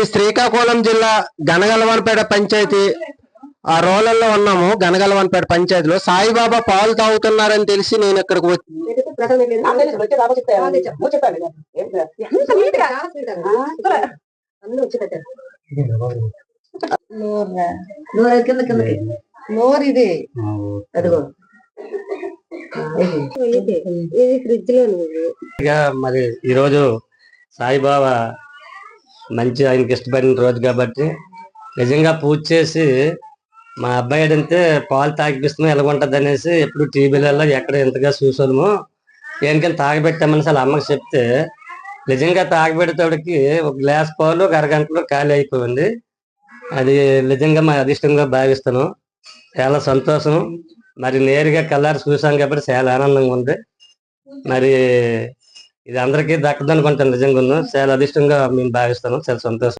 ఇది శ్రీకాకుళం జిల్లా గనగలవనపేట పంచాయతీ ఆ రోలల్లో ఉన్నాము. గనగలవనపేట పంచాయతీలో సాయిబాబా పాలు తాగుతున్నారని తెలిసి నేను ఇక్కడికి మరి ఈరోజు సాయిబాబా మంచి ఆయనకి ఇష్టపడిన రోజు కాబట్టి నిజంగా పూజ చేసి మా అబ్బాయి అడిగితే పాలు తాగిపిస్తున్నాం ఎలాగుంటది అనేసి ఎప్పుడు టీవీలలో ఎక్కడ ఎంతగా చూసాము. దేనికని తాగబెట్టామని అసలు అమ్మకి చెప్తే నిజంగా తాగబెట్టేటోడికి ఒక గ్లాస్ పాలు ఒక అరగంటలో ఖాళీ అయిపోయింది. అది నిజంగా మా అదిష్టంగా భావిస్తాను. చాలా సంతోషం. మరి నేరుగా కళ్ళారు చూసాం కాబట్టి చాలా ఆనందంగా ఉంది. మరి ఇది అందరికీ దక్కదనుకుంటాను. నిజంగా చాలా అదిష్టంగా మేము భావిస్తాను. చాలా సంతోషం.